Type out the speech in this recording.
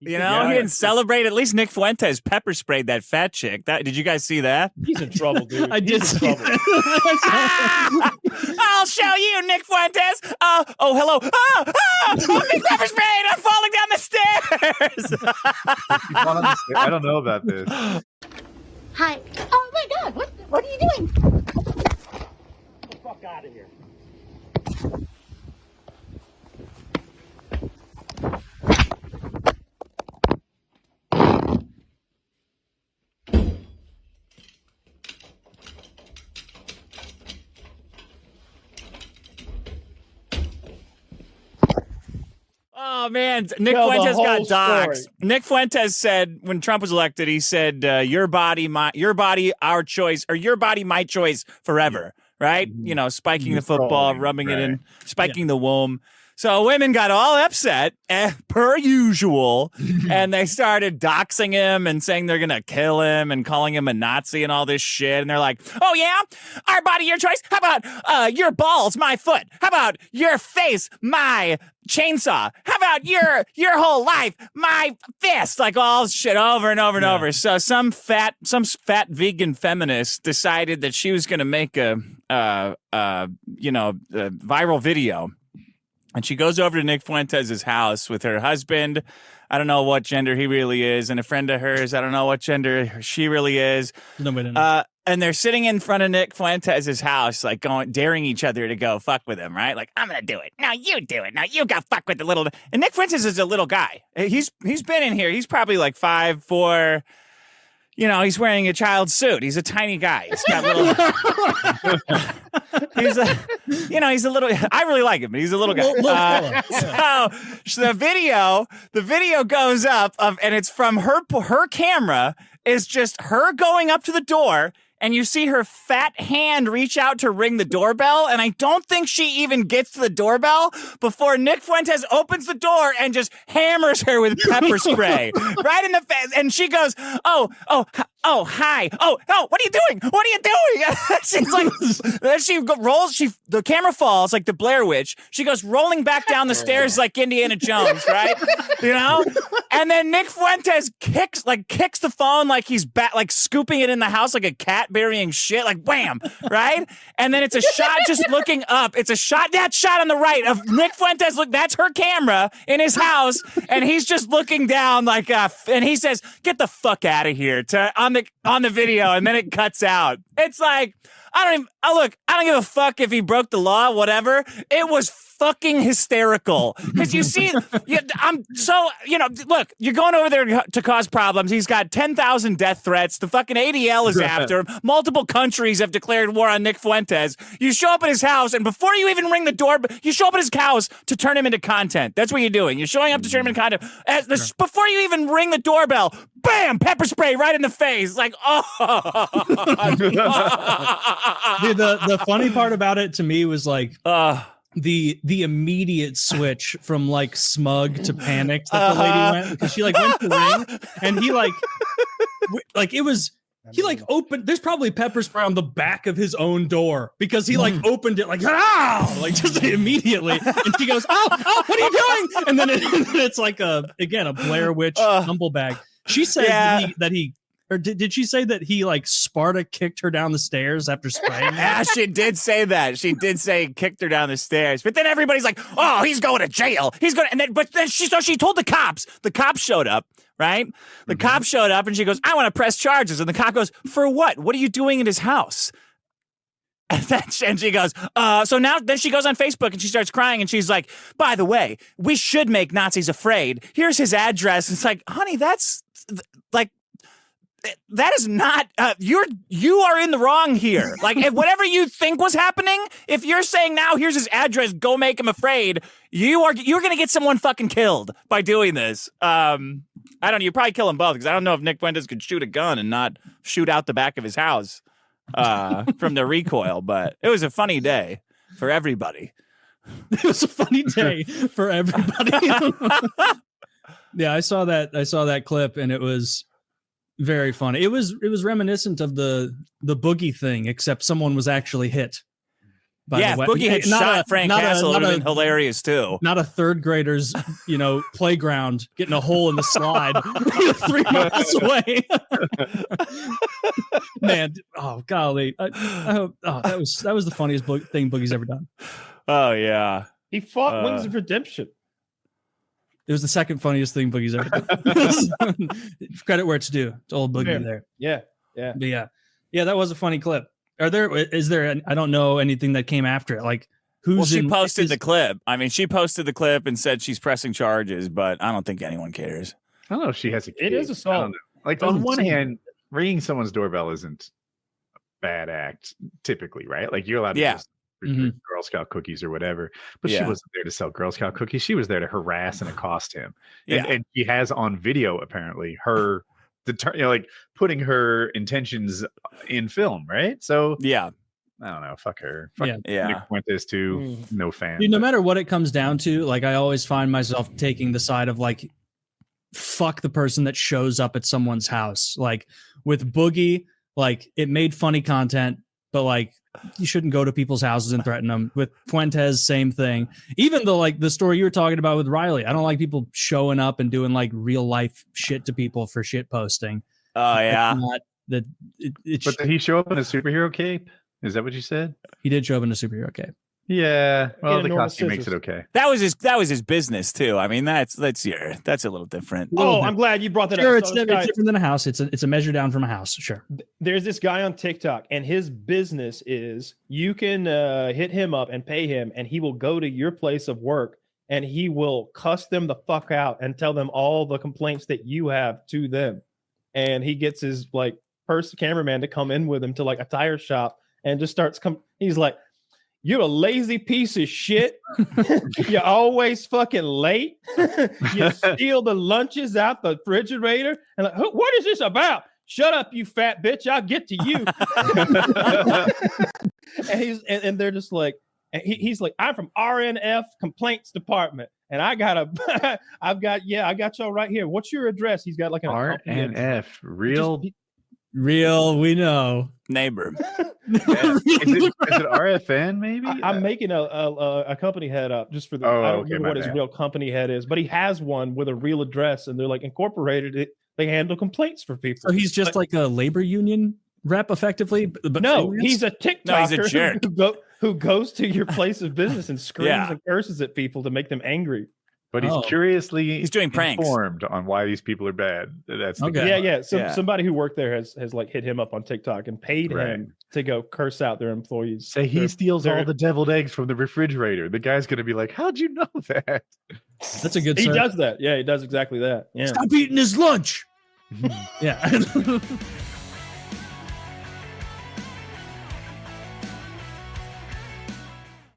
You know, he didn't celebrate. At least Nick Fuentes pepper sprayed that fat chick. Did you guys see that? He's in trouble, dude. I did see that. I'll show you, Nick Fuentes. Oh, hello. I'm being pepper sprayed. I'm falling down the stairs. I don't know about this. Hi. Oh my God! What are you doing? Get the fuck out of here. Oh man, Nick Tell the Fuentes got whole doxxed. story. Nick Fuentes said when Trump was elected, he said, "Your body, our choice, or your body, my choice, forever." Right? You know, spiking the football, rubbing it in, spiking the womb. So women got all upset, per usual, and they started doxing him and saying they're gonna kill him and calling him a Nazi and all this shit. And they're like, "Oh yeah, our body, your choice. How about your balls, my foot? How about your face, my chainsaw? How about your whole life, my fist?" Like all shit over and over and over. So some fat vegan feminist decided that she was gonna make a viral video. And she goes over to Nick Fuentes' house with her husband. I don't know what gender he really is. And a friend of hers, I don't know what gender she really is. Nobody knows. And they're sitting in front of Nick Fuentes' house, like daring each other to go fuck with him, right? Like, I'm going to do it. Now you do it. Now you go fuck with the little... And Nick Fuentes is a little guy. He's been in here. He's probably like 5'4". You know, he's wearing a child's suit. He's a tiny guy. He's got little... he's a little... I really like him, but he's a little guy. So the video goes up, and it's from her camera, is just her going up to the door, and you see her fat hand reach out to ring the doorbell, and I don't think she even gets to the doorbell before Nick Fuentes opens the door and just hammers her with pepper spray right in the face, and she goes, "Oh, hi. Oh, what are you doing? What are you doing?" She's like, then she rolls, the camera falls like the Blair Witch. She goes rolling back down the stairs like Indiana Jones, right? You know? And then Nick Fuentes kicks the phone like he's like scooping it in the house like a cat burying shit, like wham, right? And then it's a shot just looking up. It's a shot, that shot on the right of Nick Fuentes. Look, that's her camera in his house, and he's just looking down like, and he says, "Get the fuck out of here," on the video, and then it cuts out. It's like, I don't give a fuck if he broke the law, whatever. It was fucking hysterical. Because you see, look, you're going over there to cause problems. He's got 10,000 death threats. The fucking ADL is after him. Multiple countries have declared war on Nick Fuentes. You show up at his house, and before you even ring the door, you show up at his house to turn him into content. That's what you're doing. You're showing up to turn him into content. Before you even ring the doorbell, bam, pepper spray right in the face. Like, oh. Dude, the funny part about it to me was like, the immediate switch from like smug to panicked that the lady went, because she like went to ring, and he like it was, he like opened, there's probably pepper spray on the back of his own door because he like opened it like just immediately, and she goes, oh, what are you doing? And then it's like a Blair Witch humble bag. She says that he or did she say that he like Sparta kicked her down the stairs after spraying? Yeah, she did say that. She did say he kicked her down the stairs. But then everybody's like, "Oh, he's going to jail. He's going." But then she told the cops. The cops showed up, right? The cops showed up, and she goes, "I want to press charges." And the cop goes, "For what? What are you doing in his house?" And she goes, so now then she goes on Facebook and she starts crying, and she's like, "By the way, we should make Nazis afraid. Here's his address." It's like, honey, that's like, that is not, you are in the wrong here. Like, if whatever you think was happening, if you're saying now, here's his address, go make him afraid, you're going to get someone fucking killed by doing this. I don't know, you probably kill them both, because I don't know if Nick Fuentes could shoot a gun and not shoot out the back of his house from the recoil, but it was a funny day for everybody. It was a funny day for everybody. Yeah, I saw that clip, and it was very funny. It was reminiscent of the boogie thing, except someone was actually hit. Yeah, if Boogie had shot Frank Castle, it would have been hilarious too. Not a third grader's, playground getting a hole in the slide 3 miles away. Man, oh golly, that was the funniest thing Boogie's ever done. Oh yeah, he fought Wings of Redemption. It was the second funniest thing Boogie's ever done. Credit where it's due. It's old Boogie there. Yeah. But yeah, that was a funny clip. Is there? I don't know anything that came after it. Like who's? Well, she posted the clip. I mean, she posted the clip and said she's pressing charges, but I don't think anyone cares. I don't know if she has a kid. It is assault. Like on one hand, ringing someone's doorbell isn't a bad act typically, right? Like you're allowed to just Girl Scout cookies or whatever, but she wasn't there to sell Girl Scout cookies. She was there to harass and accost him. And she has on video apparently her. Like putting her intentions in film, right? So yeah, I don't know. Fuck her. Fuck yeah. Nick Fuentes too. No fan. Dude, no matter what it comes down to, like I always find myself taking the side of like, fuck the person that shows up at someone's house. Like with Boogie, like it made funny content, but like you shouldn't go to people's houses and threaten them. With Fuentes, same thing. Even though like the story you were talking about with Riley, I don't like people showing up and doing like real life shit to people for shit posting. Oh yeah. But did he show up in a superhero cape? Is that what you said? He did show up in a superhero cape. Yeah. Well, the costume makes it okay. That was his business too. I mean, that's a little different. I'm glad you brought that up. It's different than a house. It's a measure down from a house. Sure. There's this guy on TikTok, and his business is you can hit him up and pay him, and he will go to your place of work and he will cuss them the fuck out and tell them all the complaints that you have to them. And he gets his like cameraman to come in with him to like a tire shop and just starts he's like, "You're a lazy piece of shit. You're always fucking late. You steal the lunches out the refrigerator." And like, what is this about? Shut up, you fat bitch. I'll get to you. and they're just like, and he's like, "I'm from RNF Complaints Department. And I got y'all right here. What's your address?" He's got like an RNF, real, we know. Neighbor. Is it RFN maybe? I'm making a company head up just for the. I don't remember what his real company head is, but he has one with a real address, and they're like incorporated it. They handle complaints for people. So he's just like a labor union rep, effectively. But no, he's a TikToker. No, he's a jerk who goes to your place of business and screams and curses at people to make them angry. But he's doing pranks. Informed on why these people are bad. That's okay. Somebody who worked there has like hit him up on TikTok and paid him to go curse out their employees. Say he steals all the deviled eggs from the refrigerator. The guy's gonna be like, "How'd you know that?" That's a good. He does that. Yeah, he does exactly that. Yeah. Stop eating his lunch. Yeah.